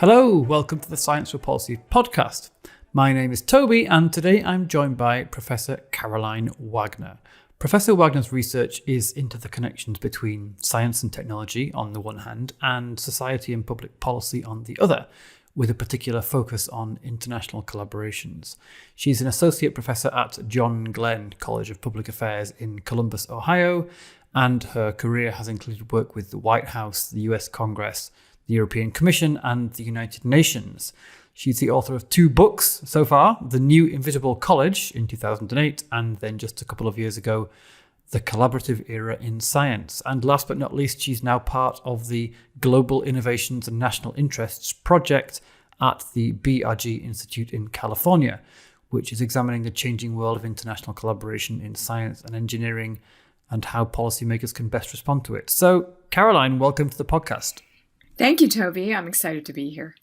Hello, welcome to the Science for Policy podcast. My name is Toby, and today I'm joined by Professor Caroline Wagner. Professor Wagner's research is into the connections between science and technology on the one hand, and society and public policy on the other, with a particular focus on international collaborations. She's an associate professor at John Glenn College of Public Affairs in Columbus, Ohio, and her career has included work with the White House, the US Congress, the European Commission, and the United Nations. She's the author of 2 books so far, The New Invisible College in 2008, and then just a couple of years ago, The Collaborative Era in Science. And last but not least, she's now part of the Global Innovations and National Interests project at the BRG Institute in California, which is examining the changing world of international collaboration in science and engineering and how policymakers can best respond to it. So, Caroline, welcome to the podcast. Thank you, Toby. I'm excited to be here.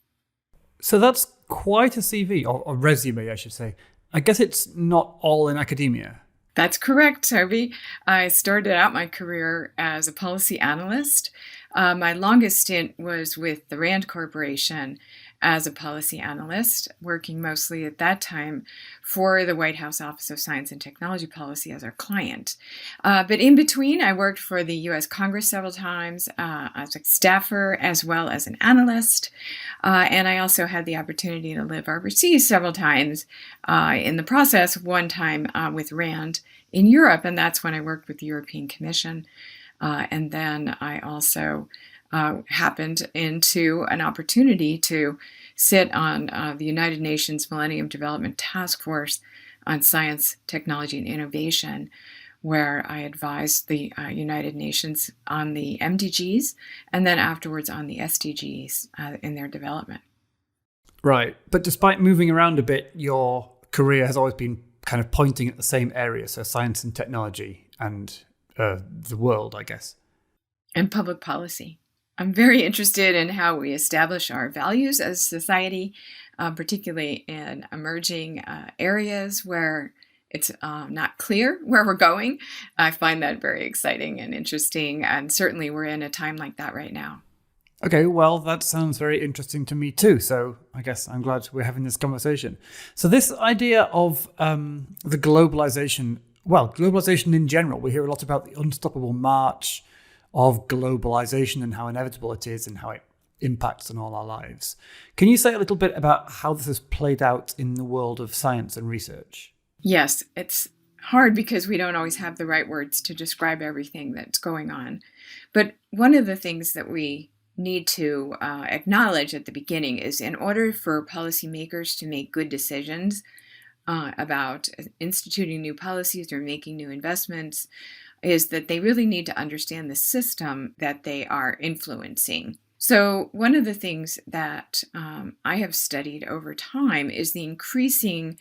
So that's quite a CV, or resume, I should say. I guess it's not all in academia. That's correct, Toby. I started out my career as a policy analyst. My longest stint was with the Rand Corporation as a policy analyst, working mostly at that time for the White House Office of Science and Technology Policy as our client. But in between, I worked for the US Congress several times as a staffer as well as an analyst. And I also had the opportunity to live overseas several times in the process, one time with Rand in Europe, and that's when I worked with the European Commission. And then I also happened into an opportunity to sit on the United Nations Millennium Development Task Force on Science, Technology, and Innovation, where I advised the United Nations on the MDGs and then afterwards on the SDGs in their development. Right. But despite moving around a bit, your career has always been kind of pointing at the same area, so science and technology and the world, I guess. And public policy. I'm very interested in how we establish our values as society, particularly in emerging areas where it's not clear where we're going. I find that very exciting and interesting, and certainly we're in a time like that right now. Okay, well, that sounds very interesting to me too, so I guess I'm glad we're having this conversation. So this idea of the globalization in general, we hear a lot about the unstoppable march of globalization and how inevitable it is and how it impacts on all our lives. Can you say a little bit about how this has played out in the world of science and research? Yes, it's hard because we don't always have the right words to describe everything that's going on. But one of the things that we need to acknowledge at the beginning is in order for policymakers to make good decisions about instituting new policies or making new investments, is that they really need to understand the system that they are influencing. So one of the things that I have studied over time is the increasing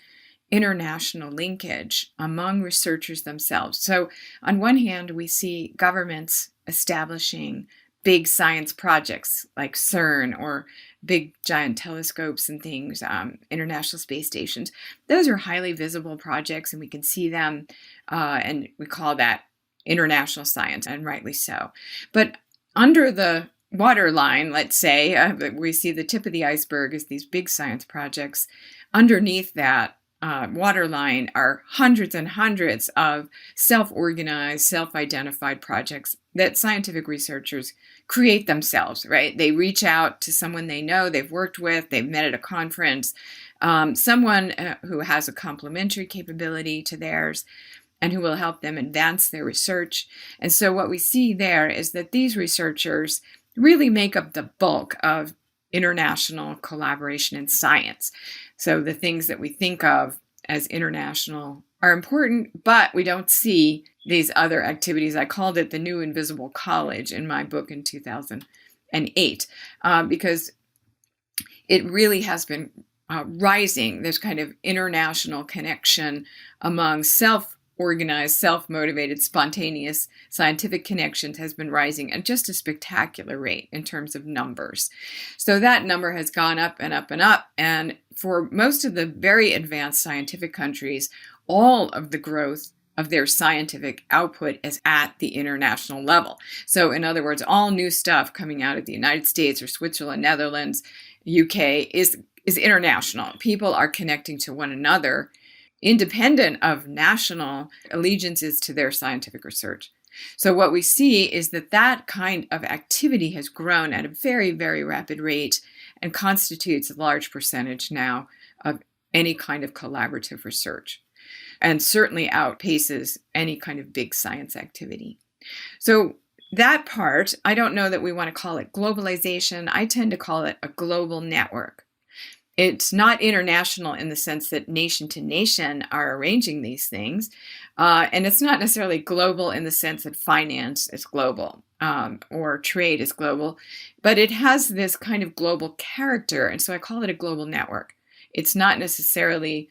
international linkage among researchers themselves. So on one hand, we see governments establishing big science projects like CERN or big giant telescopes and things, international space stations. Those are highly visible projects and we can see them and we call that international science, and rightly so. But under the waterline, let's say, we see the tip of the iceberg is these big science projects. Underneath that waterline are hundreds and hundreds of self-organized, self-identified projects that scientific researchers create themselves, right? They reach out to someone they know, they've worked with, they've met at a conference, someone who has a complementary capability to theirs, and who will help them advance their research. And so what we see there is that these researchers really make up the bulk of international collaboration in science. So the things that we think of as international are important, but we don't see these other activities. I called it the New Invisible College in my book in 2008, because it really has been rising, this kind of international connection among self-organized, self-motivated, spontaneous scientific connections has been rising at just a spectacular rate in terms of numbers. So that number has gone up and up and up. And for most of the very advanced scientific countries, all of the growth of their scientific output is at the international level. So in other words, all new stuff coming out of the United States or Switzerland, Netherlands, UK is international. People are connecting to one another independent of national allegiances to their scientific research. So what we see is that kind of activity has grown at a very, very rapid rate and constitutes a large percentage now of any kind of collaborative research, and certainly outpaces any kind of big science activity. So that part, I don't know that we want to call it globalization. I tend to call it a global network. It's not international in the sense that nation to nation are arranging these things. And it's not necessarily global in the sense that finance is global or trade is global, but it has this kind of global character. And so I call it a global network. It's not necessarily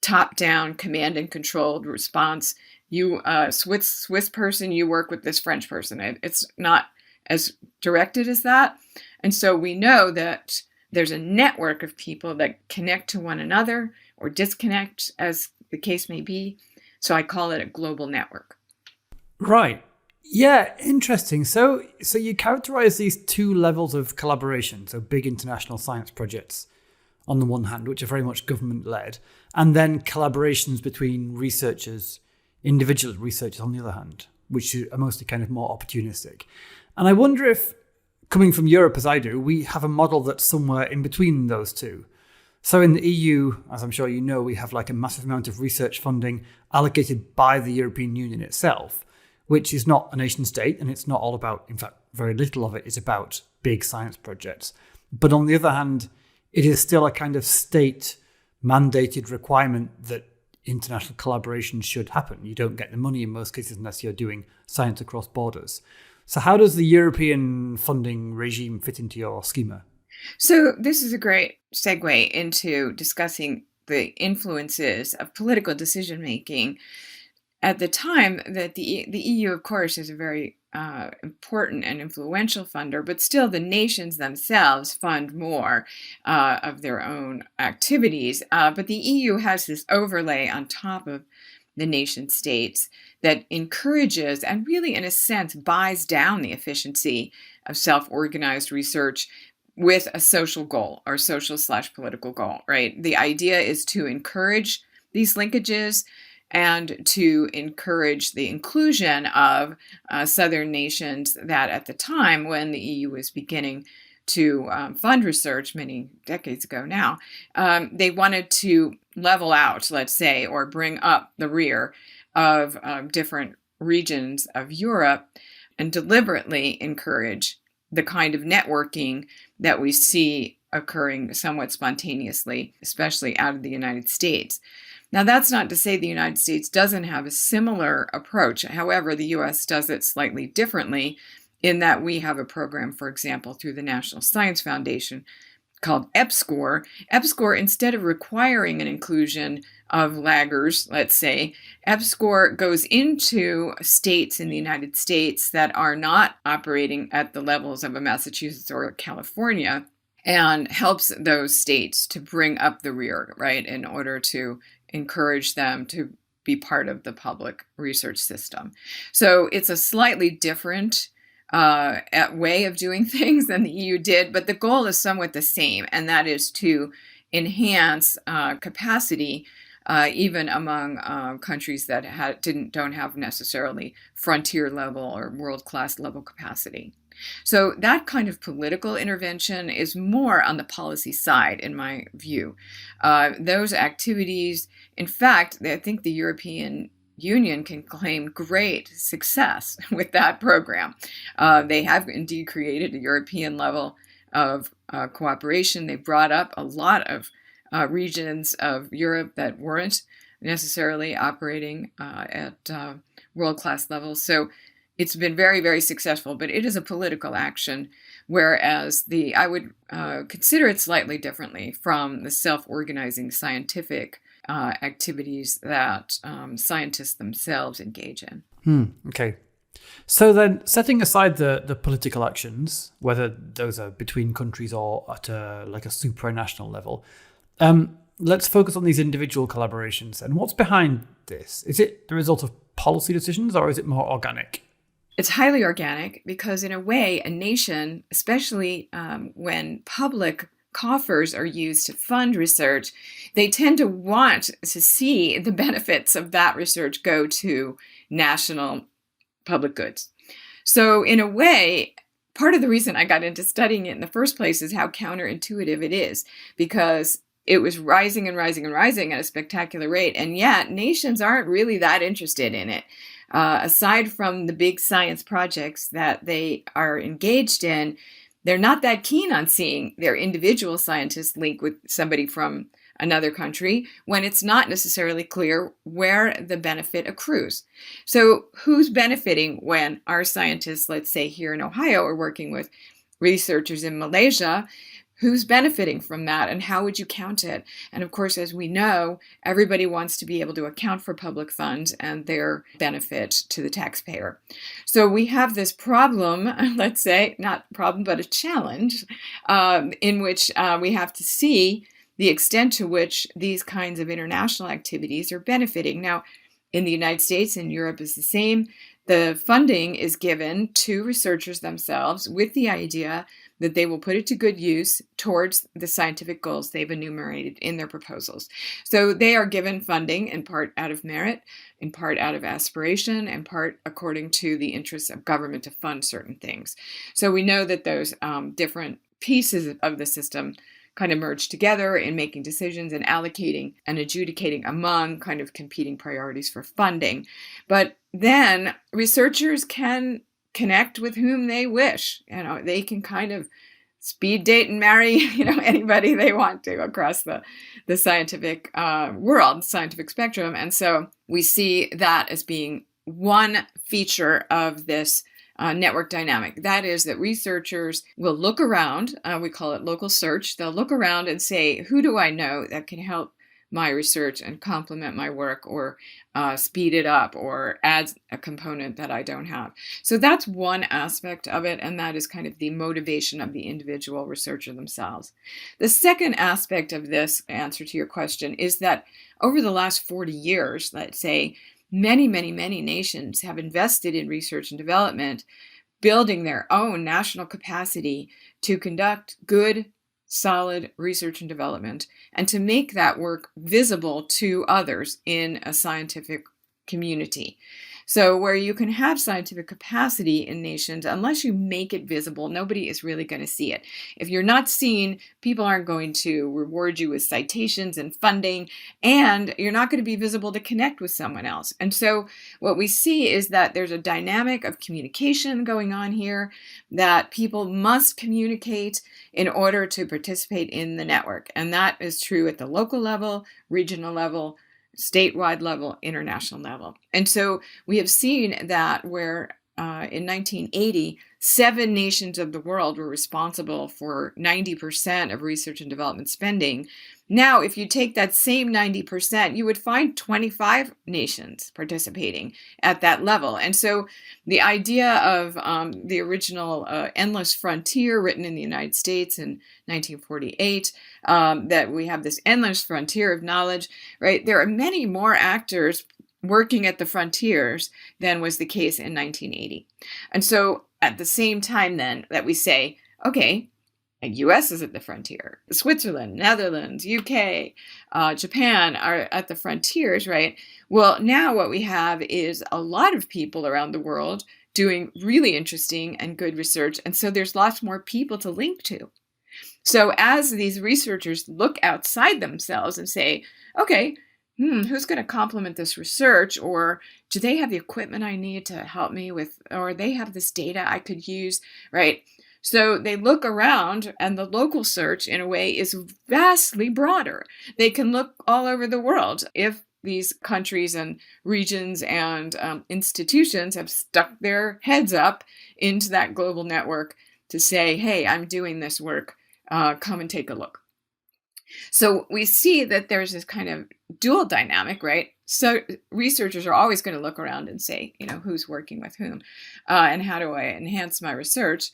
top-down command and controlled response. You Swiss person, you work with this French person. It's not as directed as that. And so we know that there's a network of people that connect to one another or disconnect, as the case may be. So I call it a global network. Right. Yeah, interesting. So you characterize these two levels of collaboration, so big international science projects on the one hand, which are very much government-led, and then collaborations between researchers, individual researchers on the other hand, which are mostly kind of more opportunistic. And I wonder if, coming from Europe as I do, we have a model that's somewhere in between those two. So in the EU, as I'm sure you know, we have like a massive amount of research funding allocated by the European Union itself, which is not a nation state, and it's not all about, in fact, very little of it is about big science projects. But on the other hand, it is still a kind of state-mandated requirement that international collaboration should happen. You don't get the money in most cases unless you're doing science across borders. So how does the European funding regime fit into your schema? So this is a great segue into discussing the influences of political decision-making. At the time that the EU, of course, is a very important and influential funder, but still the nations themselves fund more of their own activities. But the EU has this overlay on top of the nation states that encourages and really, in a sense, buys down the efficiency of self-organized research with a social goal or social/political goal, right? The idea is to encourage these linkages and to encourage the inclusion of southern nations that at the time when the EU was beginning to fund research many decades ago now, they wanted to level out, let's say, or bring up the rear of different regions of Europe and deliberately encourage the kind of networking that we see occurring somewhat spontaneously, especially out of the United States. Now, that's not to say the United States doesn't have a similar approach. However, the U.S. does it slightly differently in that we have a program, for example, through the National Science Foundation called EPSCoR. EPSCoR, instead of requiring an inclusion of laggers, let's say, EPSCoR goes into states in the United States that are not operating at the levels of a Massachusetts or a California and helps those states to bring up the rear, right, in order to encourage them to be part of the public research system. So it's a slightly different way of doing things than the EU did, but the goal is somewhat the same, and that is to enhance capacity even among countries that don't have necessarily frontier level or world-class level capacity. So that kind of political intervention is more on the policy side, in my view. Those activities, in fact, I think the European Union can claim great success with that program. They have indeed created a European level of cooperation. They brought up a lot of regions of Europe that weren't necessarily operating at world-class levels. So it's been very, very successful, but it is a political action, whereas I would consider it slightly differently from the self-organizing scientific activities that scientists themselves engage in. Okay. So then, setting aside the political actions, whether those are between countries or at a supranational level, let's focus on these individual collaborations. And what's behind this? Is it the result of policy decisions, or is it more organic? It's highly organic because, in a way, a nation, especially when public coffers are used to fund research, they tend to want to see the benefits of that research go to national public goods. So in a way, part of the reason I got into studying it in the first place is how counterintuitive it is, because it was rising and rising and rising at a spectacular rate, and yet nations aren't really that interested in it. Aside from the big science projects that they are engaged in, they're not that keen on seeing their individual scientists link with somebody from another country when it's not necessarily clear where the benefit accrues. So who's benefiting when our scientists, let's say here in Ohio, are working with researchers in Malaysia? Who's benefiting from that, and how would you count it? And of course, as we know, everybody wants to be able to account for public funds and their benefit to the taxpayer. So we have this problem, let's say, not problem, but a challenge, in which we have to see the extent to which these kinds of international activities are benefiting. Now, in the United States and Europe is the same. The funding is given to researchers themselves with the idea that they will put it to good use towards the scientific goals they've enumerated in their proposals. So they are given funding in part out of merit, in part out of aspiration, in part according to the interests of government to fund certain things. So we know that those different pieces of the system kind of merge together in making decisions and allocating and adjudicating among kind of competing priorities for funding. But then researchers can connect with whom they wish. They can kind of speed date and marry, anybody they want to across the scientific world, scientific spectrum. And so we see that as being one feature of this network dynamic. That is that researchers will look around, we call it local search. They'll look around and say, who do I know that can help my research and complement my work, or speed it up, or add a component that I don't have. So that's one aspect of it, and that is kind of the motivation of the individual researcher themselves. The second aspect of this answer to your question is that over the last 40 years, let's say, many, many, many nations have invested in research and development, building their own national capacity to conduct good, solid research and development, and to make that work visible to others in a scientific community. So where you can have scientific capacity in nations, unless you make it visible, nobody is really going to see it. If you're not seen, people aren't going to reward you with citations and funding, and you're not going to be visible to connect with someone else. And so what we see is that there's a dynamic of communication going on here, that people must communicate in order to participate in the network. And that is true at the local level, regional level, statewide level, international level. And so we have seen that where in 1980, 7 nations of the world were responsible for 90% of research and development spending. Now, if you take that same 90%, you would find 25 nations participating at that level. And so the idea of the original Endless Frontier, written in the United States in 1948, that we have this endless frontier of knowledge, right? There are many more actors working at the frontiers than was the case in 1980. And so at the same time then that we say, okay, the US is at the frontier, Switzerland, Netherlands, UK, Japan are at the frontiers, right? Well, now what we have is a lot of people around the world doing really interesting and good research. And so there's lots more people to link to. So as these researchers look outside themselves and say, okay, who's going to complement this research? Or do they have the equipment I need to help me with, or they have this data I could use, right? So they look around, and the local search, in a way, is vastly broader. They can look all over the world. If these countries and regions and institutions have stuck their heads up into that global network to say, hey, I'm doing this work, come and take a look. So we see that there's this kind of dual dynamic, right? So researchers are always going to look around and say, who's working with whom, and how do I enhance my research?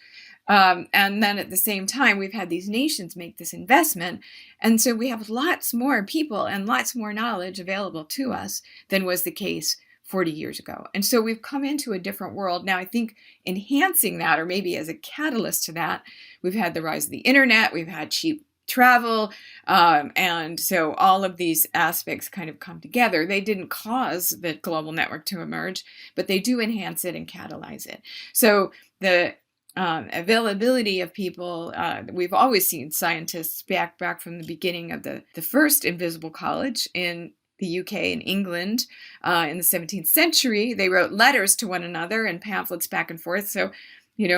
And then at the same time, we've had these nations make this investment. And so we have lots more people and lots more knowledge available to us than was the case 40 years ago. And so we've come into a different world. Now, I think enhancing that, or maybe as a catalyst to that, we've had the rise of the internet, we've had cheap travel. And so all of these aspects kind of come together. They didn't cause the global network to emerge, but they do enhance it and catalyze it. So the availability of people, we've always seen scientists back from the beginning of the first Invisible College in the UK and England in the 17th century. They wrote letters to one another and pamphlets back and forth. So,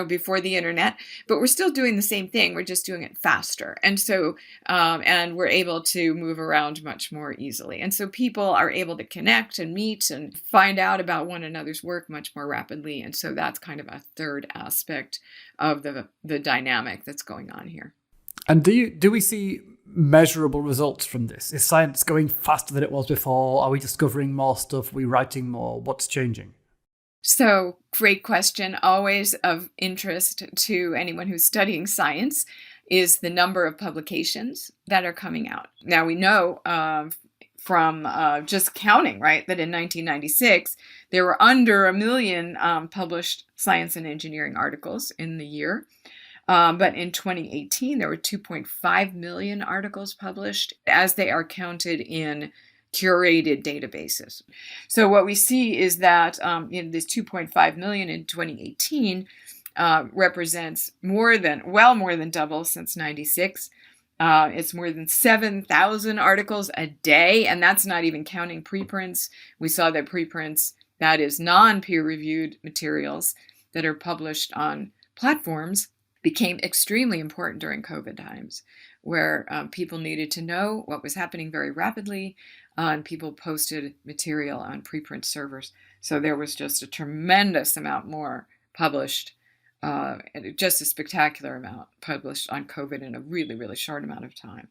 before the internet, but we're still doing the same thing. We're just doing it faster. And so, and we're able to move around much more easily. And so people are able to connect and meet and find out about one another's work much more rapidly. And so that's kind of a third aspect of the dynamic that's going on here. And do we see measurable results from this? Is science going faster than it was before? Are we discovering more stuff? Are we writing more? What's changing? So, great question. Always of interest to anyone who's studying science is the number of publications that are coming out. Now, we know from just counting, right, that in 1996, there were under 1 million published science and engineering articles in the year. But in 2018, there were 2.5 million articles published as they are counted in curated databases. So what we see is that this 2.5 million in 2018 represents more than double since 96. It's more than 7,000 articles a day, and that's not even counting preprints. We saw that preprints, that is non-peer-reviewed materials that are published on platforms, became extremely important during COVID times, where people needed to know what was happening very rapidly, and people posted material on preprint servers. So there was just a tremendous amount more published, just a spectacular amount published on COVID in a really, really short amount of time.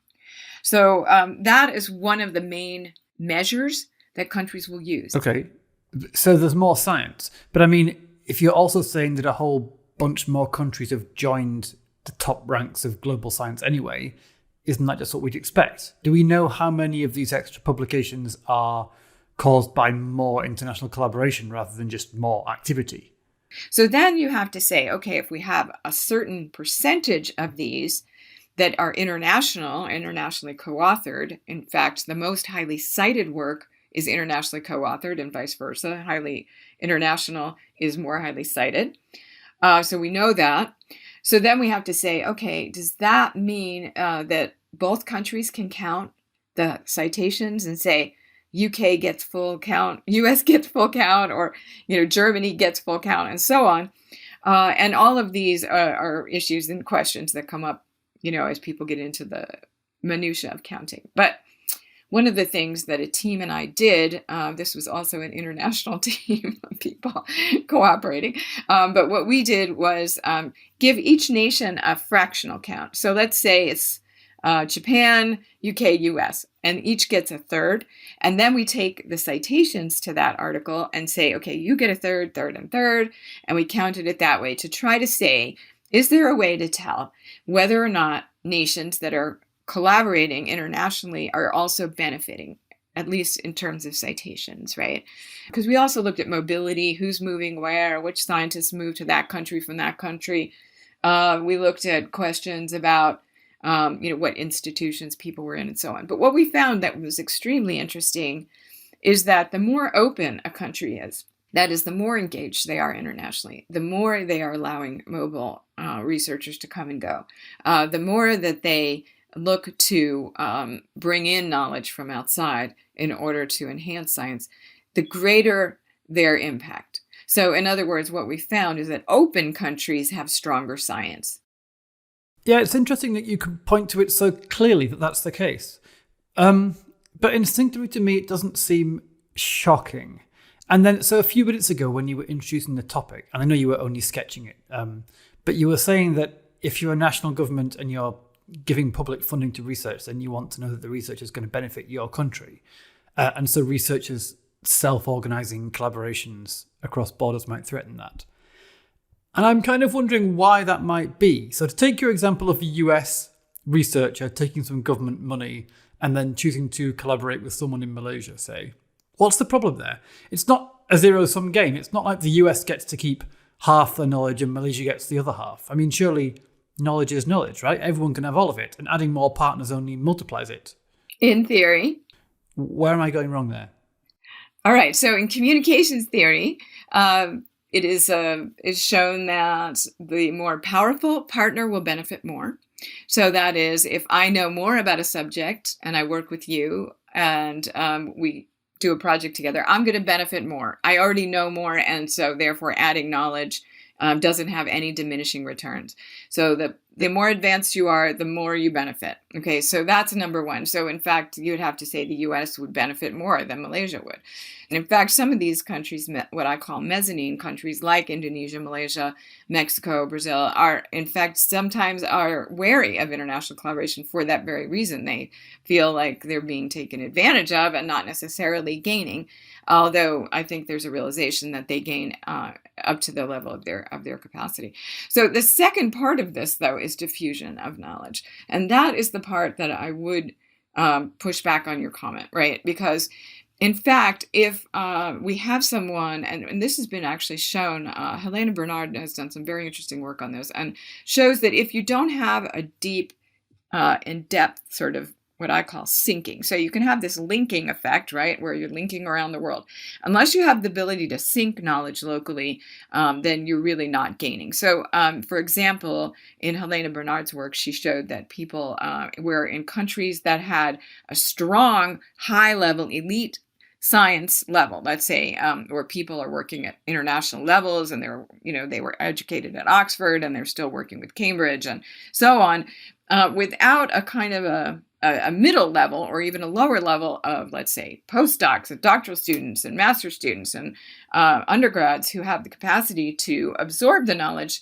So that is one of the main measures that countries will use. Okay, so there's more science. But I mean, if you're also saying that a whole bunch more countries have joined the top ranks of global science anyway, isn't that just what we'd expect? Do we know how many of these extra publications are caused by more international collaboration rather than just more activity? So then you have to say, okay, if we have a certain percentage of these that are internationally co-authored, in fact, the most highly cited work is internationally co-authored and vice versa. Highly international is more highly cited. So we know that. So then we have to say, okay, does that mean that both countries can count the citations and say UK gets full count, US gets full count, or Germany gets full count, and so on? And all of these are issues and questions that come up, as people get into the minutia of counting. But one of the things that a team and I did, this was also an international team of people cooperating, but what we did was give each nation a fractional count. So let's say it's Japan, UK, US, and each gets a third. And then we take the citations to that article and say, okay, you get a third, third, and third. And we counted it that way to try to say, is there a way to tell whether or not nations that are collaborating internationally are also benefiting, at least in terms of citations, right? Because we also looked at mobility, who's moving where, which scientists move to that country from that country. We looked at questions about, what institutions people were in and so on. But what we found that was extremely interesting is that the more open a country is, that is, the more engaged they are internationally, the more they are allowing mobile researchers to come and go, the more that they look to bring in knowledge from outside in order to enhance science, the greater their impact. So in other words, what we found is that open countries have stronger science. Yeah, it's interesting that you can point to it so clearly that that's the case. But instinctively to me, it doesn't seem shocking. And then, so a few minutes ago when you were introducing the topic, and I know you were only sketching it, but you were saying that if you're a national government and you're giving public funding to research, then you want to know that the research is going to benefit your country. And so researchers self-organizing collaborations across borders might threaten that. And I'm kind of wondering why that might be. So to take your example of a US researcher taking some government money and then choosing to collaborate with someone in Malaysia, say, what's the problem there? It's not a zero-sum game. It's not like the US gets to keep half the knowledge and Malaysia gets the other half. I mean, surely knowledge is knowledge, right? Everyone can have all of it, and adding more partners only multiplies it. In theory. Where am I going wrong there? All right. So in communications theory, it is shown that the more powerful partner will benefit more. So that is, if I know more about a subject and I work with you and we do a project together, I'm going to benefit more. I already know more, and so therefore adding knowledge doesn't have any diminishing returns. So the more advanced you are, the more you benefit. Okay, so that's number one. So in fact, you would have to say the US would benefit more than Malaysia would. And in fact, some of these countries, what I call mezzanine countries like Indonesia, Malaysia, Mexico, Brazil, are in fact sometimes are wary of international collaboration for that very reason. They feel like they're being taken advantage of and not necessarily gaining. Although I think there's a realization that they gain up to the level of their capacity. So the second part of this, though, is diffusion of knowledge. And that is the part that I would push back on your comment, right? Because in fact, if we have someone, and this has been actually shown, Helena Bernard has done some very interesting work on this, and shows that if you don't have a deep, in-depth sort of what I call syncing. So you can have this linking effect, right, where you're linking around the world. Unless you have the ability to sync knowledge locally, then you're really not gaining. So, for example, in Helena Bernard's work, she showed that people were in countries that had a strong, high-level elite science level, let's say, where people are working at international levels and they were educated at Oxford and they're still working with Cambridge and so on, without a kind of a middle level or even a lower level of, let's say, postdocs and doctoral students and master's students and undergrads who have the capacity to absorb the knowledge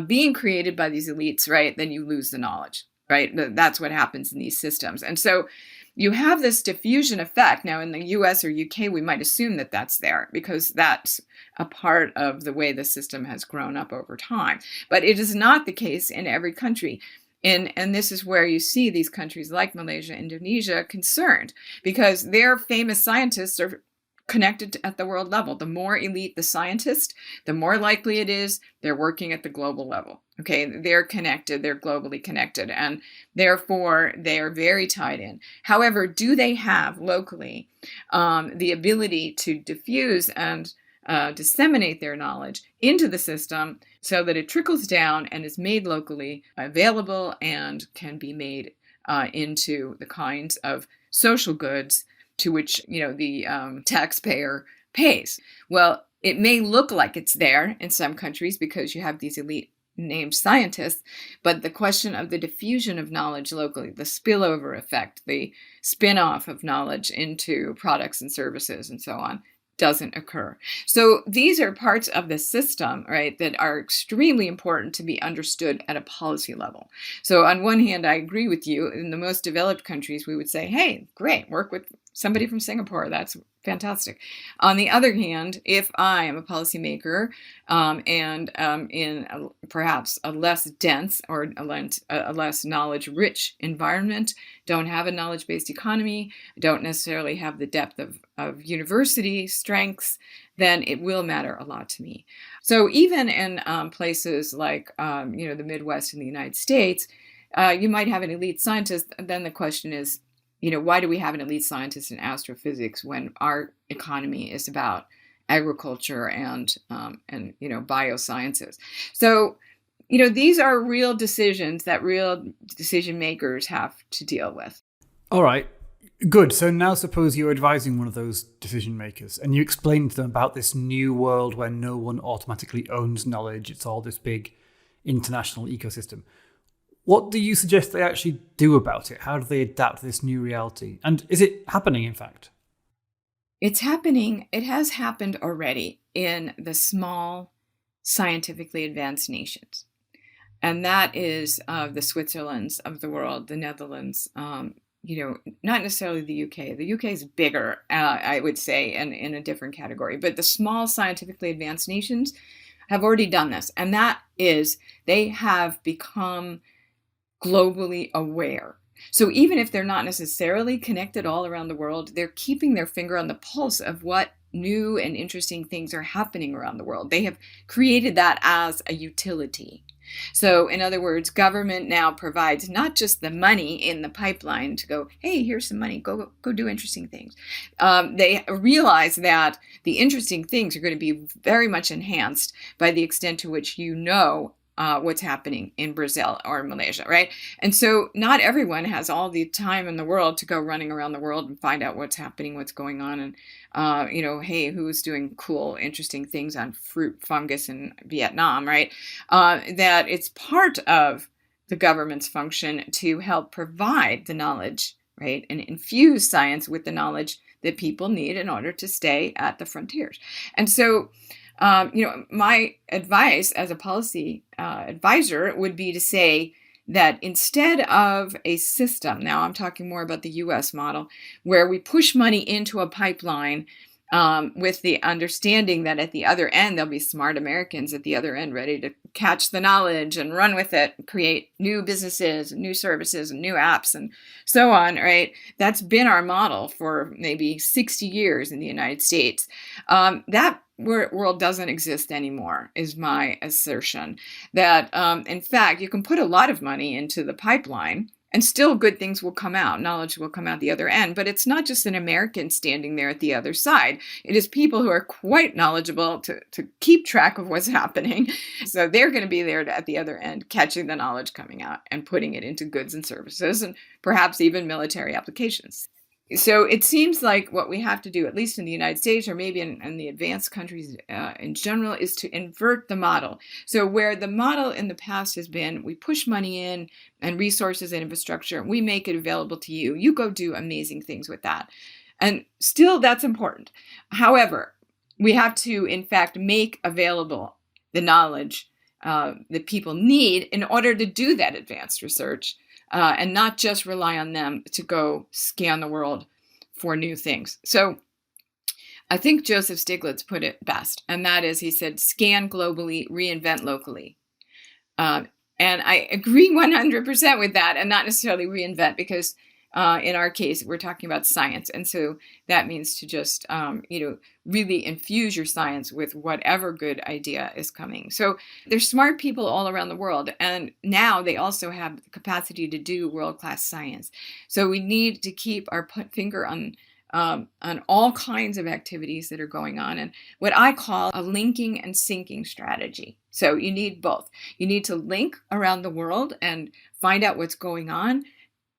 being created by these elites, right? Then you lose the knowledge, right? That's what happens in these systems. And so you have this diffusion effect. Now, in the US or UK, we might assume that that's there because that's a part of the way the system has grown up over time. But it is not the case in every country. And this is where you see these countries like Malaysia, Indonesia concerned because their famous scientists are connected at the world level. The more elite the scientist, the more likely it is they're working at the global level. Okay, they're connected, they're globally connected, and therefore they are very tied in. However, do they have locally the ability to diffuse and disseminate their knowledge into the system so that it trickles down and is made locally available and can be made into the kinds of social goods to which the taxpayer pays? Well, it may look like it's there in some countries because you have these elite named scientists, but the question of the diffusion of knowledge locally, the spillover effect, the spin-off of knowledge into products and services and so on, doesn't occur. So these are parts of the system, right, that are extremely important to be understood at a policy level. So on one hand, I agree with you. In the most developed countries, we would say, hey, great, work with somebody from Singapore. That's fantastic. On the other hand, if I am a policymaker in perhaps a less dense or a less knowledge-rich environment, don't have a knowledge-based economy, don't necessarily have the depth of university strengths, then it will matter a lot to me. So even in places like the Midwest in the United States, you might have an elite scientist. Then the question is, why do we have an elite scientist in astrophysics when our economy is about agriculture and biosciences? So, these are real decisions that real decision makers have to deal with. All right, good. So now suppose you're advising one of those decision makers and you explain to them about this new world where no one automatically owns knowledge. It's all this big international ecosystem. What do you suggest they actually do about it? How do they adapt to this new reality? And is it happening, in fact? It's happening. It has happened already in the small, scientifically advanced nations. And that is the Switzerlands of the world, the Netherlands, not necessarily the UK. The UK is bigger, I would say, and in a different category. But the small, scientifically advanced nations have already done this. And that is they have become globally aware. So even if they're not necessarily connected all around the world, they're keeping their finger on the pulse of what new and interesting things are happening around the world. They have created that as a utility. So in other words, government now provides not just the money in the pipeline to go, hey, here's some money, go do interesting things. They realize that the interesting things are going to be very much enhanced by the extent to which what's happening in Brazil or Malaysia, right? And so not everyone has all the time in the world to go running around the world and find out what's happening, what's going on, and hey, who's doing cool, interesting things on fruit fungus in Vietnam, right? That it's part of the government's function to help provide the knowledge, right, and infuse science with the knowledge that people need in order to stay at the frontiers. And so my advice as a policy advisor would be to say that instead of a system, now I'm talking more about the US model, where we push money into a pipeline with the understanding that at the other end, there'll be smart Americans at the other end ready to catch the knowledge and run with it, and create new businesses, new services, and new apps, and so on, right? That's been our model for maybe 60 years in the United States. That world doesn't exist anymore, is my assertion. That, in fact, you can put a lot of money into the pipeline and still good things will come out. Knowledge will come out the other end. But it's not just an American standing there at the other side. It is people who are quite knowledgeable to keep track of what's happening. So they're going to be there at the other end, catching the knowledge coming out and putting it into goods and services and perhaps even military applications. So it seems like what we have to do, at least in the United States or maybe in the advanced countries in general, is to invert the model. So where the model in the past has been, we push money in and resources and infrastructure, we make it available to you. You go do amazing things with that. And still, that's important. However, we have to, in fact, make available the knowledge that people need in order to do that advanced research. And not just rely on them to go scan the world for new things. So I think Joseph Stiglitz put it best, and that is, he said, scan globally, reinvent locally. And I agree 100% with that, and not necessarily reinvent, because in our case, we're talking about science. And so that means to just, really infuse your science with whatever good idea is coming. So there's smart people all around the world. And now they also have the capacity to do world-class science. So we need to keep our finger on all kinds of activities that are going on, and what I call a linking and sinking strategy. So you need both. You need to link around the world and find out what's going on,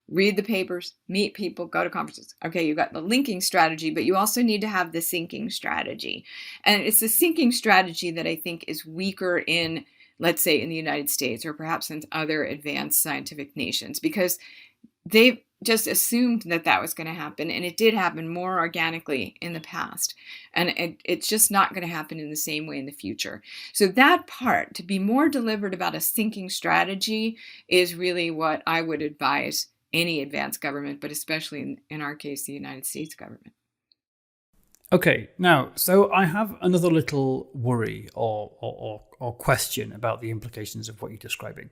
read the papers, meet people, go to conferences. Okay, you've got the linking strategy, but you also need to have the sinking strategy. And it's the sinking strategy that I think is weaker in, let's say, in the United States or perhaps in other advanced scientific nations, because they've just assumed that was going to happen. And it did happen more organically in the past. And it's just not going to happen in the same way in the future. So that part, to be more deliberate about a sinking strategy, is really what I would advise any advanced government, but especially in our case, the United States government. Okay, now, so I have another little worry or question about the implications of what you're describing.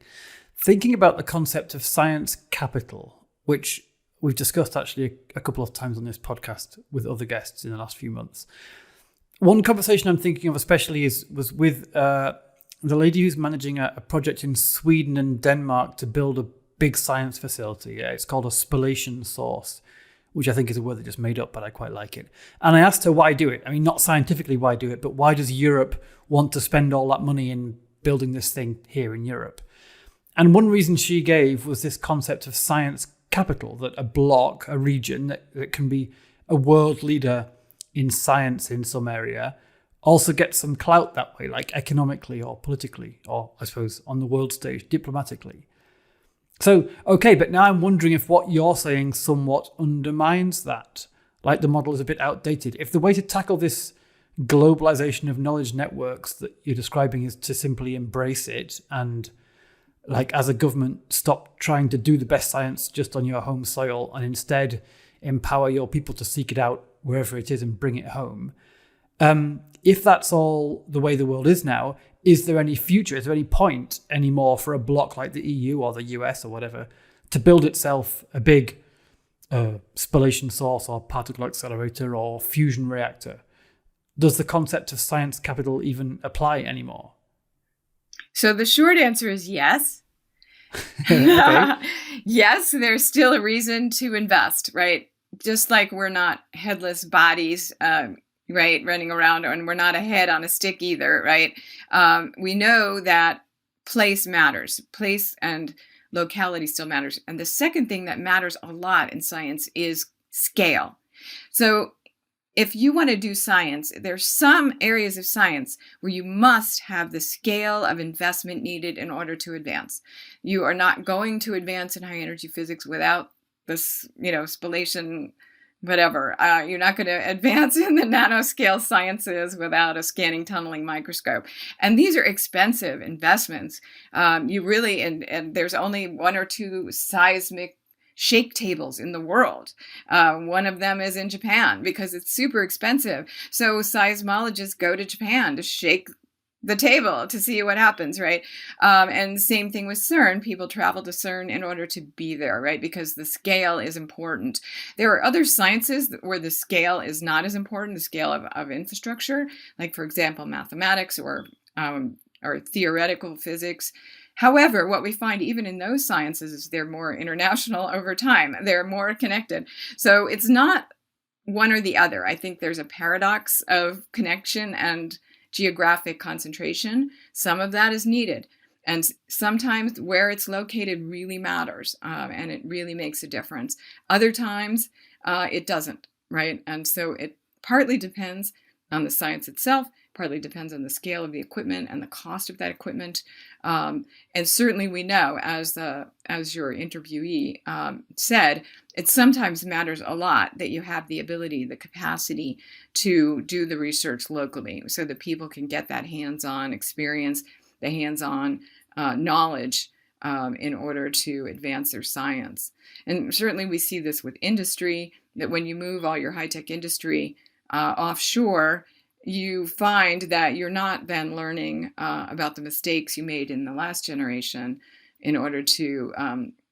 Thinking about the concept of science capital, which we've discussed actually a couple of times on this podcast with other guests in the last few months. One conversation I'm thinking of especially was with the lady who's managing a project in Sweden and Denmark to build a big science facility. Yeah, it's called a spallation source, which I think is a word they just made up, but I quite like it. And I asked her why do it. I mean, not scientifically why do it, but why does Europe want to spend all that money in building this thing here in Europe? And one reason she gave was this concept of science capital, that a bloc, a region that can be a world leader in science in some area also gets some clout that way, like economically or politically, or I suppose on the world stage, diplomatically. So, okay, but now I'm wondering if what you're saying somewhat undermines that, like the model is a bit outdated. If the way to tackle this globalization of knowledge networks that you're describing is to simply embrace it and, like, as a government, stop trying to do the best science just on your home soil and instead empower your people to seek it out wherever it is and bring it home. If that's all the way the world is now, is there any future? Is there any point anymore for a bloc like the EU or the US or whatever to build itself a big spallation source or particle accelerator or fusion reactor? Does the concept of science capital even apply anymore? So the short answer is yes. Okay. Yes, there's still a reason to invest, right? Just like we're not headless bodies, right, running around, and we're not a head on a stick either, right? We know that place matters. Place and locality still matters. And the second thing that matters a lot in science is scale. So if you want to do science, there's some areas of science where you must have the scale of investment needed in order to advance. You are not going to advance in high energy physics without this, spallation, whatever. You're not going to advance in the nanoscale sciences without a scanning tunneling microscope. And these are expensive investments. You really, and there's only one or two seismic shake tables in the world. One of them is in Japan because it's super expensive. So seismologists go to Japan to shake the table to see what happens, right? And same thing with CERN. People travel to CERN in order to be there, right? Because the scale is important. There are other sciences where the scale is not as important, the scale of infrastructure, like, for example, mathematics or theoretical physics. However, what we find even in those sciences is they're more international over time. They're more connected. So it's not one or the other. I think there's a paradox of connection and geographic concentration. Some of that is needed. And sometimes where it's located really matters, and it really makes a difference. Other times, it doesn't, right? And so it partly depends on the science itself, partly depends on the scale of the equipment and the cost of that equipment. And certainly we know, as your interviewee said, it sometimes matters a lot that you have the ability, the capacity to do the research locally so that people can get that hands-on experience, the hands-on knowledge in order to advance their science. And certainly we see this with industry, that when you move all your high-tech industry offshore, you find that you're not then learning about the mistakes you made in the last generation in order to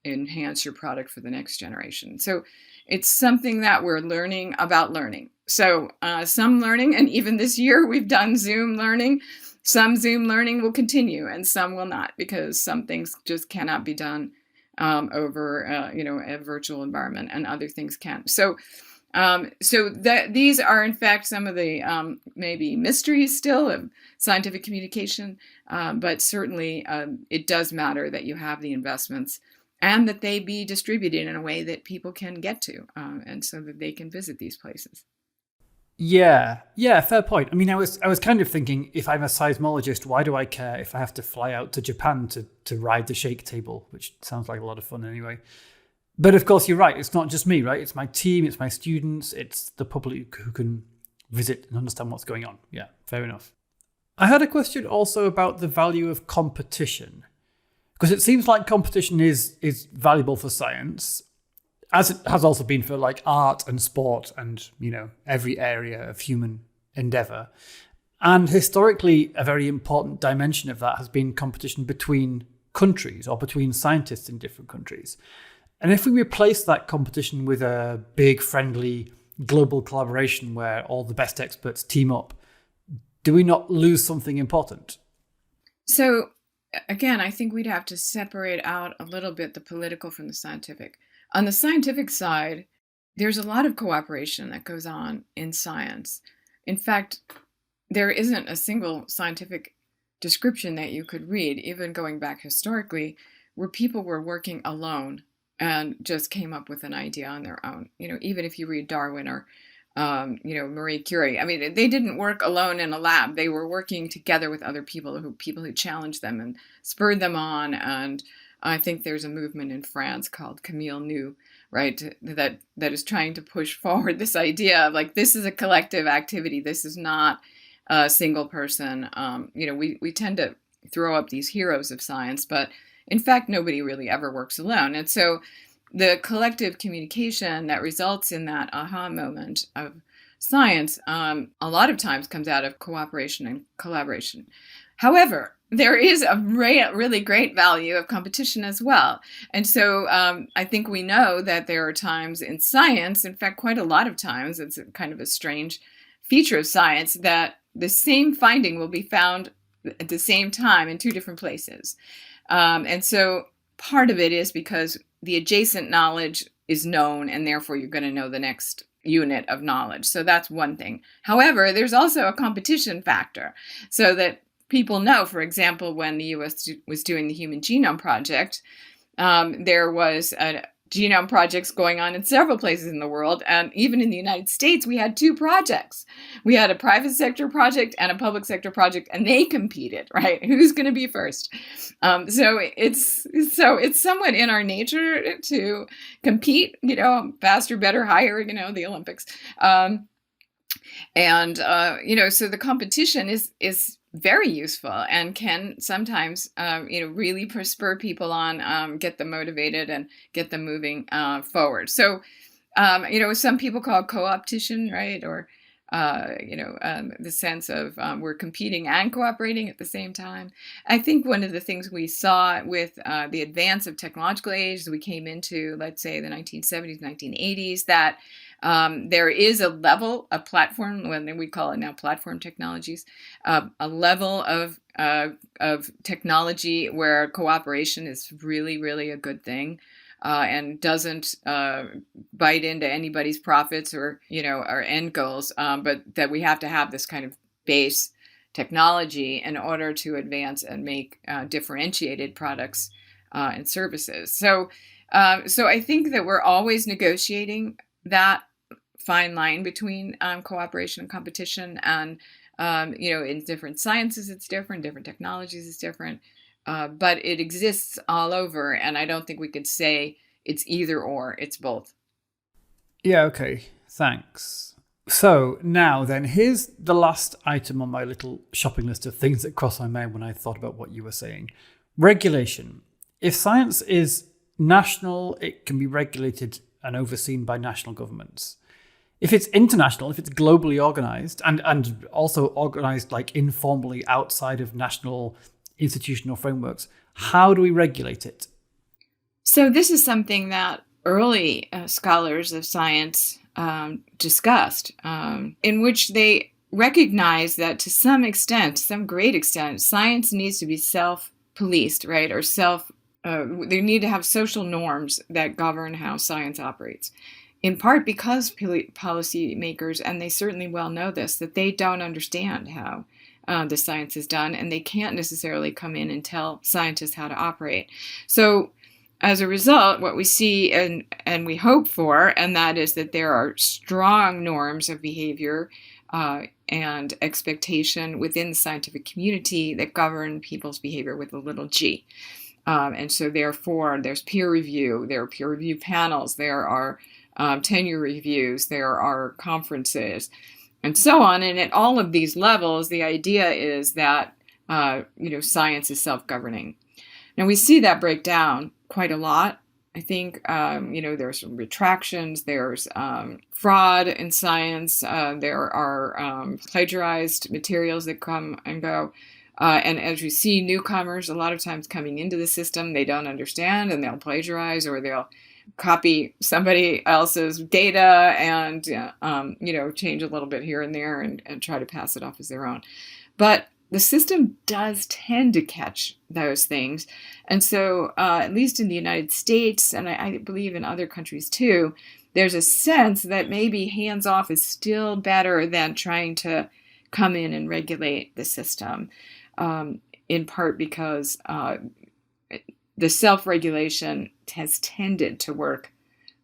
enhance your product for the next generation. So it's something that we're learning about learning. So some learning, and even this year we've done Zoom learning. Some Zoom learning will continue and some will not, because some things just cannot be done over a virtual environment, and other things can. So these are, in fact, some of the maybe mysteries still of scientific communication, but certainly it does matter that you have the investments and that they be distributed in a way that people can get to, and so that they can visit these places. Yeah, fair point. I mean, I was kind of thinking, if I'm a seismologist, why do I care if I have to fly out to Japan to ride the shake table, which sounds like a lot of fun anyway. But of course, you're right. It's not just me, right? It's my team, it's my students, it's the public who can visit and understand what's going on. Yeah, fair enough. I had a question also about the value of competition, because it seems like competition is valuable for science, as it has also been for like art and sport and, every area of human endeavor. And historically, a very important dimension of that has been competition between countries or between scientists in different countries. And if we replace that competition with a big, friendly, global collaboration where all the best experts team up, do we not lose something important? So, again, I think we'd have to separate out a little bit the political from the scientific. On the scientific side, there's a lot of cooperation that goes on in science. In fact, there isn't a single scientific description that you could read, even going back historically, where people were working alone and just came up with an idea on their own. Even if you read Darwin or, Marie Curie, I mean, they didn't work alone in a lab. They were working together with other people who challenged them and spurred them on. And I think there's a movement in France called Camille Nu, right, that is trying to push forward this idea of like, this is a collective activity. This is not a single person. We tend to throw up these heroes of science, but in fact, nobody really ever works alone. And so the collective communication that results in that aha moment of science a lot of times comes out of cooperation and collaboration. However, there is a really great value of competition as well. And so I think we know that there are times in science, in fact, quite a lot of times, it's kind of a strange feature of science, that the same finding will be found at the same time in two different places. And so part of it is because the adjacent knowledge is known, and therefore you're going to know the next unit of knowledge. So that's one thing. However, there's also a competition factor, so that people know, for example, when the US was doing the Human Genome Project, there was genome projects going on in several places in the world. And even in the United States, we had two projects. We had a private sector project and a public sector project, and they competed, right? Who's going to be first? So it's somewhat in our nature to compete, faster, better, higher, the Olympics. So the competition is very useful and can sometimes, really spur people on, get them motivated and get them moving forward. So, some people call it co-opetition, right? Or, the sense of we're competing and cooperating at the same time. I think one of the things we saw with the advance of technological age as we came into, let's say, the 1970s, 1980s, that there is a level of platform, when we call it now platform technologies, a level of technology where cooperation is really, really a good thing, and doesn't bite into anybody's profits or our end goals, but that we have to have this kind of base technology in order to advance and make differentiated products and services. So I think that we're always negotiating that fine line between cooperation and competition, and in different sciences it's different technologies it's different, but it exists all over, and I don't think we could say it's either or, it's both. Yeah, okay, thanks. So now then, here's the last item on my little shopping list of things that crossed my mind when I thought about what you were saying. Regulation. If science is national, it can be regulated and overseen by national governments. If it's international, if it's globally organized and also organized like informally outside of national institutional frameworks, how do we regulate it? So this is something that early scholars of science discussed, in which they recognize that to some extent, some great extent, science needs to be self-policed, right? Or they need to have social norms that govern how science operates. In part because policymakers, and they certainly well know this, that they don't understand how the science is done, and they can't necessarily come in and tell scientists how to operate. So as a result, what we see and we hope for, and that is that there are strong norms of behavior and expectation within the scientific community that govern people's behavior with a little g. And so therefore, there's peer review, there are peer review panels, there are tenure reviews, there are conferences, and so on. And at all of these levels, the idea is that science is self-governing. Now we see that break down quite a lot. I think there's some retractions, there's fraud in science, there are plagiarized materials that come and go. And as we see newcomers, a lot of times coming into the system, they don't understand and they'll plagiarize, or they'll copy somebody else's data and, change a little bit here and there and try to pass it off as their own. But the system does tend to catch those things. And so, at least in the United States, and I believe in other countries too, there's a sense that maybe hands-off is still better than trying to come in and regulate the system, in part because the self-regulation has tended to work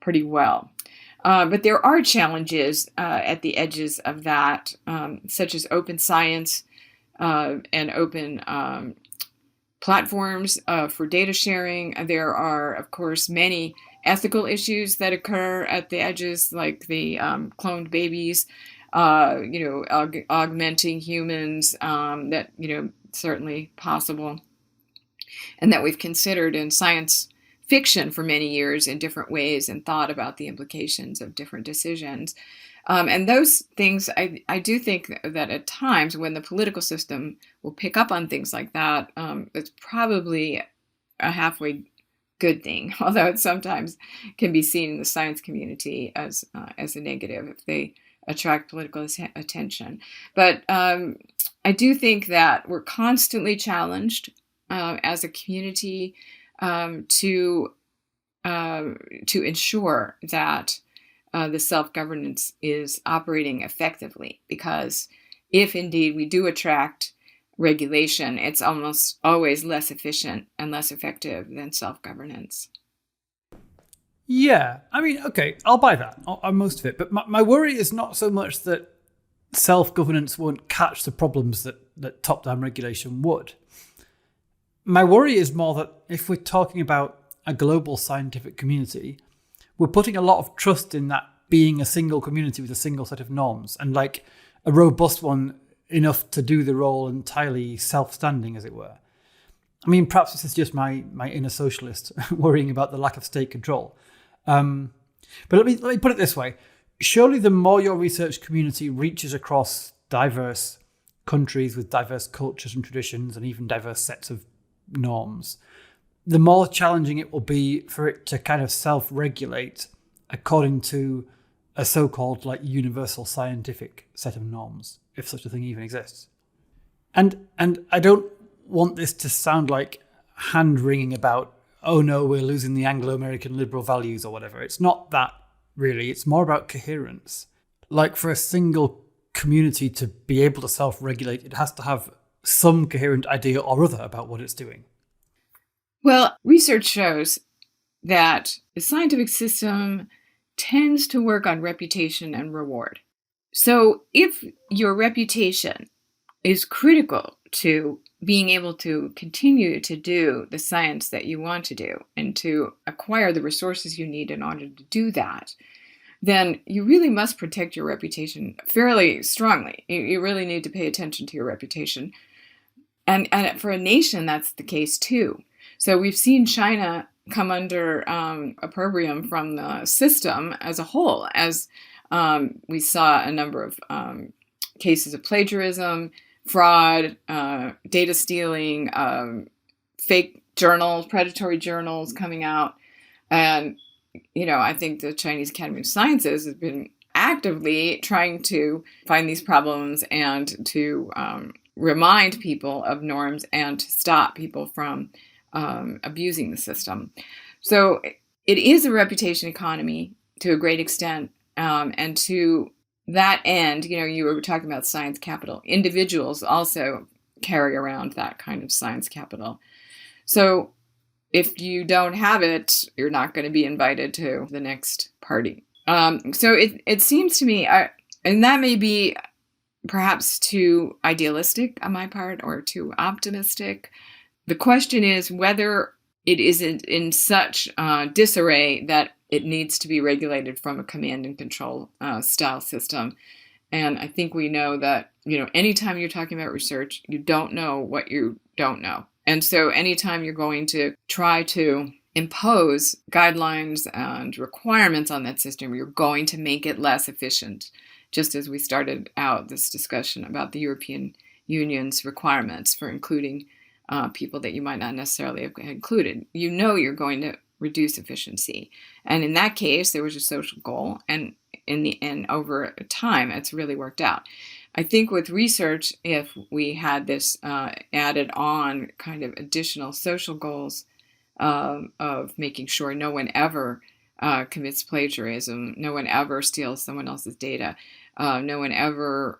pretty well. But there are challenges at the edges of that, such as open science and open platforms for data sharing. There are, of course, many ethical issues that occur at the edges, like the cloned babies, augmenting humans, that, certainly possible, and that we've considered in science fiction for many years in different ways and thought about the implications of different decisions. And those things, I do think that at times when the political system will pick up on things like that, it's probably a halfway good thing, although it sometimes can be seen in the science community as a negative if they attract political attention. But I do think that we're constantly challenged as a community to ensure that the self-governance is operating effectively, because if indeed we do attract regulation, it's almost always less efficient and less effective than self-governance. Yeah, I mean, okay, I'll buy that, most of it. But my worry is not so much that self-governance won't catch the problems that top-down regulation would. My worry is more that if we're talking about a global scientific community, we're putting a lot of trust in that being a single community with a single set of norms, and like a robust one enough to do the role entirely self-standing, as it were. I mean, perhaps this is just my inner socialist worrying about the lack of state control. But let me put it this way. Surely the more your research community reaches across diverse countries with diverse cultures and traditions and even diverse sets of norms, the more challenging it will be for it to kind of self-regulate according to a so-called like universal scientific set of norms, if such a thing even exists. And I don't want this to sound like hand-wringing about, oh no, we're losing the Anglo-American liberal values or whatever. It's not that, really. It's more about coherence. Like, for a single community to be able to self-regulate, it has to have some coherent idea or other about what it's doing. Well, research shows that the scientific system tends to work on reputation and reward. So if your reputation is critical to being able to continue to do the science that you want to do and to acquire the resources you need in order to do that, then you really must protect your reputation fairly strongly. You really need to pay attention to your reputation. And for a nation, that's the case too. So we've seen China come under opprobrium from the system as a whole, as we saw a number of cases of plagiarism, fraud, data stealing, fake journals, predatory journals coming out. And, I think the Chinese Academy of Sciences has been actively trying to find these problems and to remind people of norms and to stop people from abusing the system. So it is a reputation economy to a great extent. And to that end, you were talking about science capital. Individuals also carry around that kind of science capital. So if you don't have it, you're not going to be invited to the next party. So it seems to me, and that may be perhaps too idealistic on my part or too optimistic. The question is whether it isn't in such disarray that it needs to be regulated from a command and control style system. And I think we know that, anytime you're talking about research, you don't know what you don't know. And so anytime you're going to try to impose guidelines and requirements on that system, you're going to make it less efficient. Just as we started out this discussion about the European Union's requirements for including people that you might not necessarily have included, you're going to reduce efficiency. And in that case, there was a social goal, and in the end, over time, it's really worked out. I think with research, if we had this added on kind of additional social goals of making sure no one ever commits plagiarism, no one ever steals someone else's data, no one ever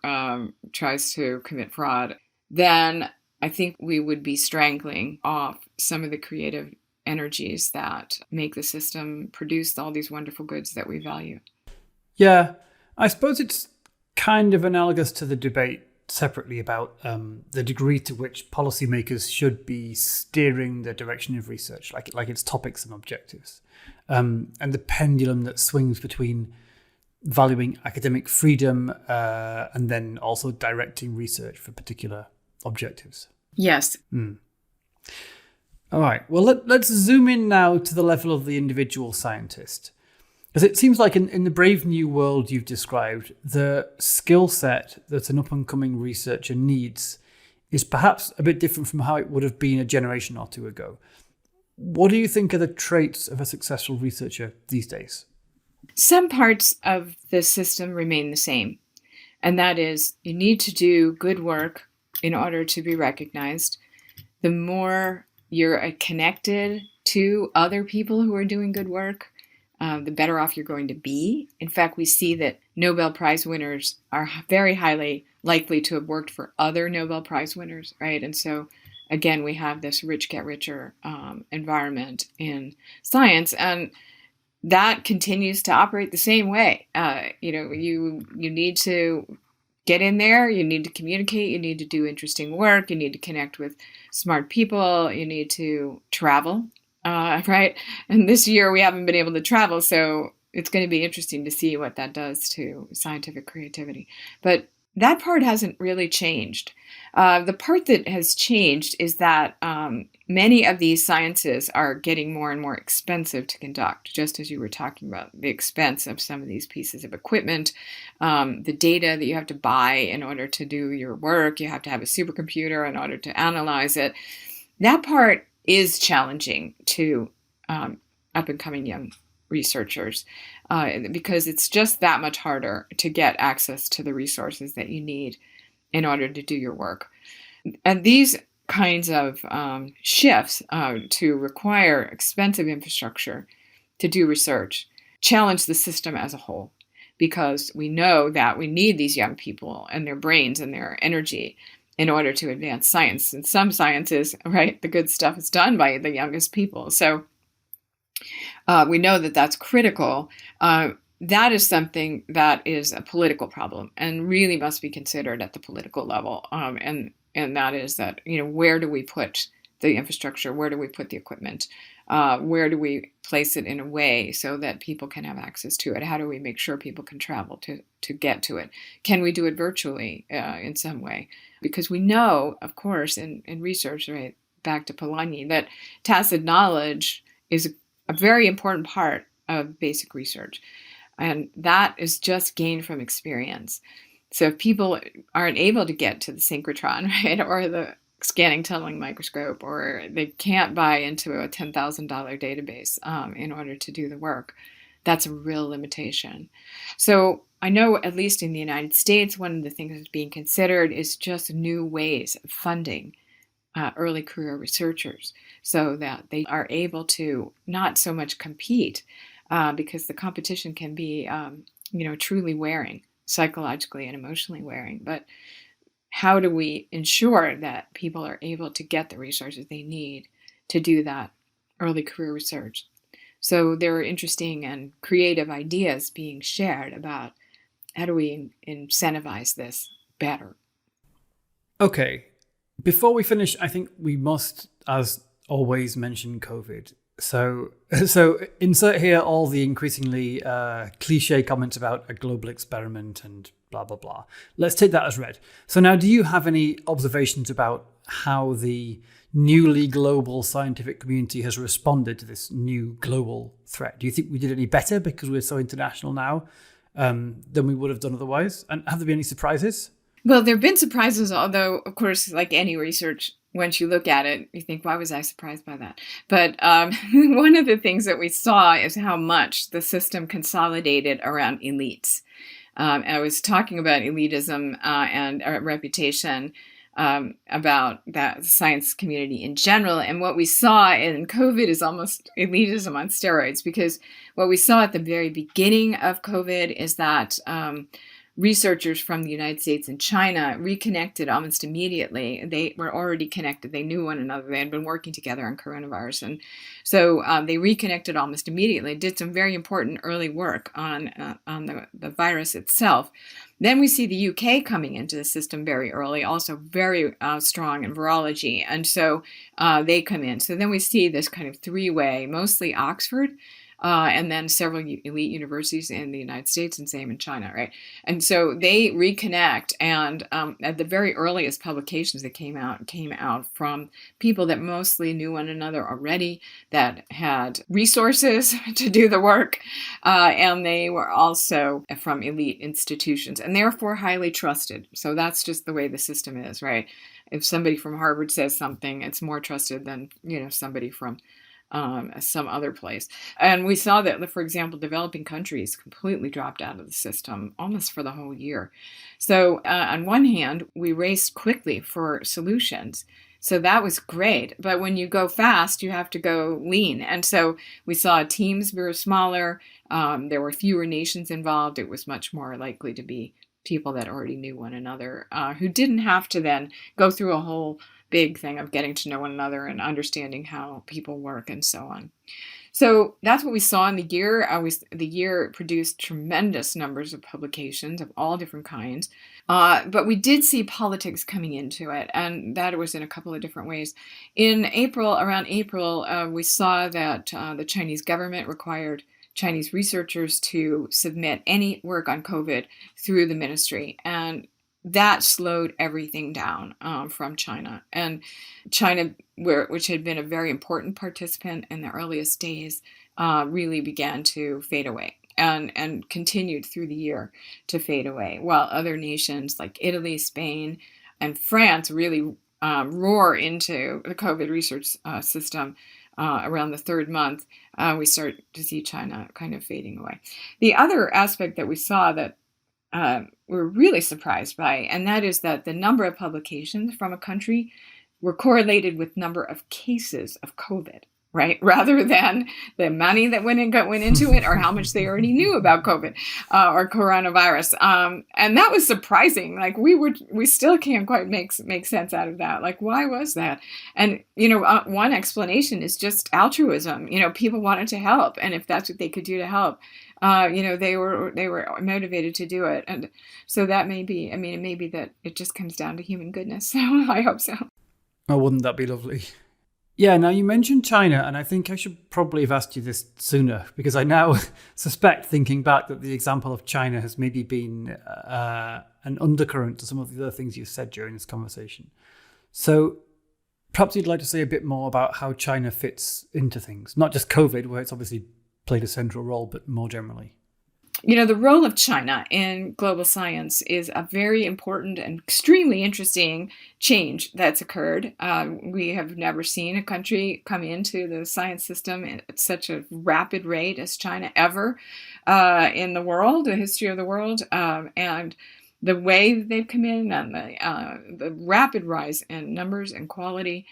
tries to commit fraud, then I think we would be strangling off some of the creative energies that make the system produce all these wonderful goods that we value. Yeah, I suppose it's kind of analogous to the debate separately about the degree to which policymakers should be steering the direction of research, like its topics and objectives, and the pendulum that swings between valuing academic freedom and then also directing research for particular objectives. Yes. All right. Well, let's zoom in now to the level of the individual scientist. Because it seems like in the brave new world you've described, the skill set that an up-and-coming researcher needs is perhaps a bit different from how it would have been a generation or two ago. What do you think are the traits of a successful researcher these days? Some parts of the system remain the same. And that is, you need to do good work in order to be recognized, the more you're connected to other people who are doing good work, the better off you're going to be. In fact, we see that Nobel Prize winners are very highly likely to have worked for other Nobel Prize winners, right? And so, again, we have this rich get richer environment in science, and that continues to operate the same way. You need to get in there, you need to communicate, you need to do interesting work, you need to connect with smart people, you need to travel, right? And this year we haven't been able to travel, so it's going to be interesting to see what that does to scientific creativity. But that part hasn't really changed. The part that has changed is that many of these sciences are getting more and more expensive to conduct, just as you were talking about the expense of some of these pieces of equipment, the data that you have to buy in order to do your work. You have to have a supercomputer in order to analyze it. That part is challenging to up-and-coming young researchers because it's just that much harder to get access to the resources that you need in order to do your work. And these kinds of shifts to require expensive infrastructure to do research challenge the system as a whole, because we know that we need these young people and their brains and their energy in order to advance science. And some sciences, right, the good stuff is done by the youngest people. So we know that that's critical. That is something that is a political problem and really must be considered at the political level. And that is that, where do we put the infrastructure? Where do we put the equipment? Where do we place it in a way so that people can have access to it? How do we make sure people can travel to get to it? Can we do it virtually in some way? Because we know, of course, in research, right, back to Polanyi, that tacit knowledge is a very important part of basic research. And that is just gained from experience. So if people aren't able to get to the synchrotron, right, or the scanning tunneling microscope, or they can't buy into a $10,000 database in order to do the work, that's a real limitation. So I know, at least in the United States, one of the things that's being considered is just new ways of funding early career researchers so that they are able to not so much compete, because the competition can be, truly wearing, psychologically and emotionally wearing. But how do we ensure that people are able to get the resources they need to do that early career research? So there are interesting and creative ideas being shared about how do we incentivize this better. Okay. Before we finish, I think we must, as always, mention COVID. So insert here all the increasingly cliche comments about a global experiment and blah, blah, blah. Let's take that as read. So now, do you have any observations about how the newly global scientific community has responded to this new global threat? Do you think we did any better because we're so international now than we would have done otherwise? And have there been any surprises? Well, there have been surprises, although, of course, like any research, once you look at it, you think, why was I surprised by that? But one of the things that we saw is how much the system consolidated around elites. I was talking about elitism and reputation, about that science community in general. And what we saw in COVID is almost elitism on steroids, because what we saw at the very beginning of COVID is that researchers from the United States and China reconnected almost immediately. They were already connected. They knew one another. They had been working together on coronavirus. And so they reconnected almost immediately, did some very important early work on the virus itself. Then we see the UK coming into the system very early, also very strong in virology. And so they come in. So then we see this kind of three-way, mostly Oxford, and then several elite universities in the United States and same in China, right? And so they reconnect, and at the very earliest publications that came out from people that mostly knew one another already, that had resources to do the work, and they were also from elite institutions and therefore highly trusted. So that's just the way the system is, right? If somebody from Harvard says something, it's more trusted than somebody from some other place. And we saw that, for example, developing countries completely dropped out of the system almost for the whole year. So on one hand, we raced quickly for solutions. So that was great. But when you go fast, you have to go lean. And so we saw teams were smaller. There were fewer nations involved. It was much more likely to be people that already knew one another, who didn't have to then go through a whole big thing of getting to know one another and understanding how people work and so on. So that's what we saw in the year. The year produced tremendous numbers of publications of all different kinds. But we did see politics coming into it, and that was in a couple of different ways. Around April, we saw that the Chinese government required Chinese researchers to submit any work on COVID through the ministry. And that slowed everything down from China. And China, which had been a very important participant in the earliest days, really began to fade away and continued through the year to fade away, while other nations like Italy, Spain, and France really roar into the COVID research system. Around the third month, we start to see China kind of fading away. The other aspect that we saw that we're really surprised by, and that is that the number of publications from a country were correlated with number of cases of COVID, right? Rather than the money that went into it or how much they already knew about COVID or coronavirus. And that was surprising. Like we still can't quite make sense out of that. Like, why was that? And, one explanation is just altruism. People wanted to help. And if that's what they could do to help, they were motivated to do it. And so that may be, it may be that it just comes down to human goodness. So I hope so. Oh, wouldn't that be lovely? Yeah, now you mentioned China, and I think I should probably have asked you this sooner, because I now suspect, thinking back, that the example of China has maybe been an undercurrent to some of the other things you said during this conversation. So perhaps you'd like to say a bit more about how China fits into things, not just COVID, where it's obviously played a central role, but more generally. The role of China in global science is a very important and extremely interesting change that's occurred. We have never seen a country come into the science system at such a rapid rate as China ever in the world, the history of the world, and the way that they've come in and the rapid rise in numbers and quality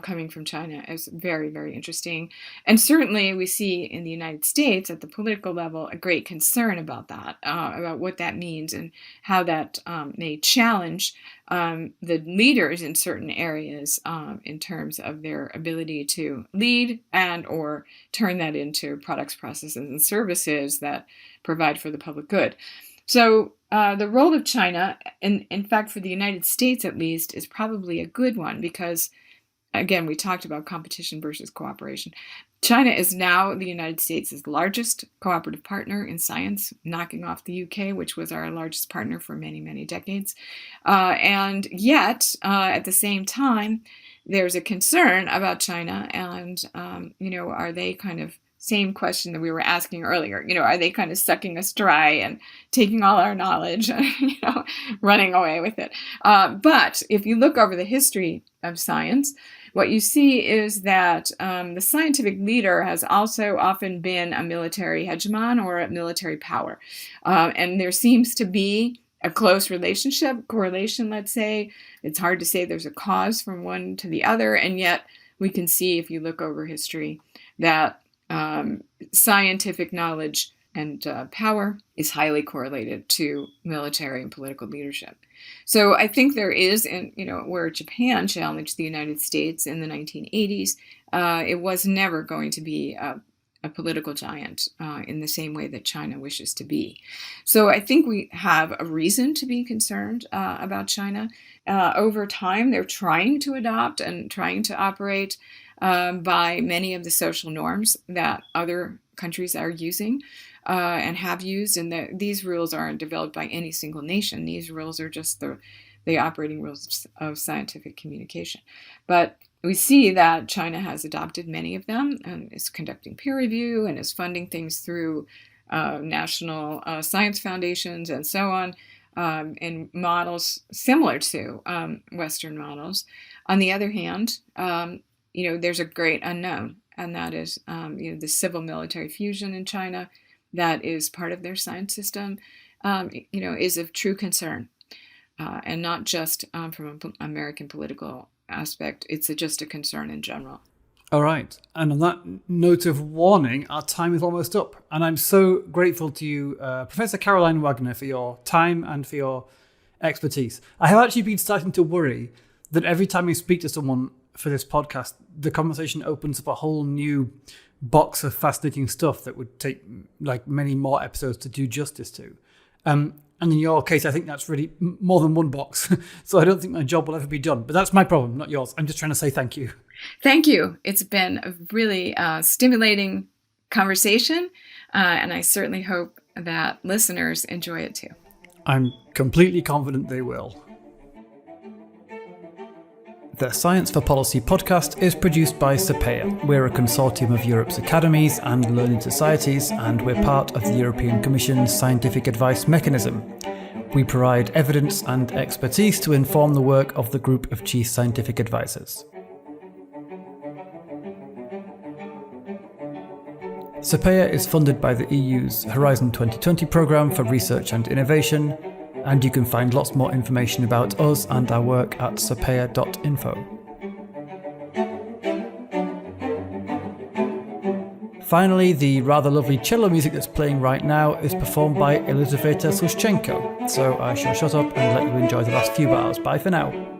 coming from China is very, very interesting. And certainly we see in the United States at the political level a great concern about that, about what that means and how that may challenge the leaders in certain areas in terms of their ability to lead and or turn that into products, processes, and services that provide for the public good. So the role of China, in fact, for the United States at least, is probably a good one because, again, we talked about competition versus cooperation. China is now the United States' largest cooperative partner in science, knocking off the UK, which was our largest partner for many, many decades. And yet, at the same time, there's a concern about China and, are they kind of, same question that we were asking earlier, are they kind of sucking us dry and taking all our knowledge and, running away with it? But if you look over the history of science, what you see is that the scientific leader has also often been a military hegemon or a military power. And there seems to be a close correlation, let's say. It's hard to say there's a cause from one to the other. And yet we can see, if you look over history, that scientific knowledge and power is highly correlated to military and political leadership. So I think there is, where Japan challenged the United States in the 1980s, it was never going to be a political giant in the same way that China wishes to be. So I think we have a reason to be concerned about China. Over time, they're trying to adopt and trying to operate by many of the social norms that other countries are using and have used. And these rules aren't developed by any single nation. These rules are just the operating rules of scientific communication. But we see that China has adopted many of them and is conducting peer review and is funding things through national science foundations and so on in models similar to Western models. On the other hand, there's a great unknown. and that is the civil-military fusion in China, that is part of their science system, is of true concern, and not just from an American political aspect. It's just a concern in general. All right. And on that note of warning, our time is almost up. And I'm so grateful to you, Professor Caroline Wagner, for your time and for your expertise. I have actually been starting to worry that every time I speak to someone for this podcast, the conversation opens up a whole new box of fascinating stuff that would take like many more episodes to do justice to. And in your case, I think that's really more than one box. So I don't think my job will ever be done. But that's my problem, not yours. I'm just trying to say thank you. Thank you. It's been a really stimulating conversation, and I certainly hope that listeners enjoy it too. I'm completely confident they will. The Science for Policy podcast is produced by SAPEA. We're a consortium of Europe's academies and learning societies, and we're part of the European Commission's scientific advice mechanism. We provide evidence and expertise to inform the work of the group of chief scientific advisors. SAPEA is funded by the EU's Horizon 2020 programme for research and innovation, and you can find lots more information about us and our work at sapea.info. Finally, the rather lovely cello music that's playing right now is performed by Elizaveta Sushchenko, so I shall shut up and let you enjoy the last few bars. Bye for now.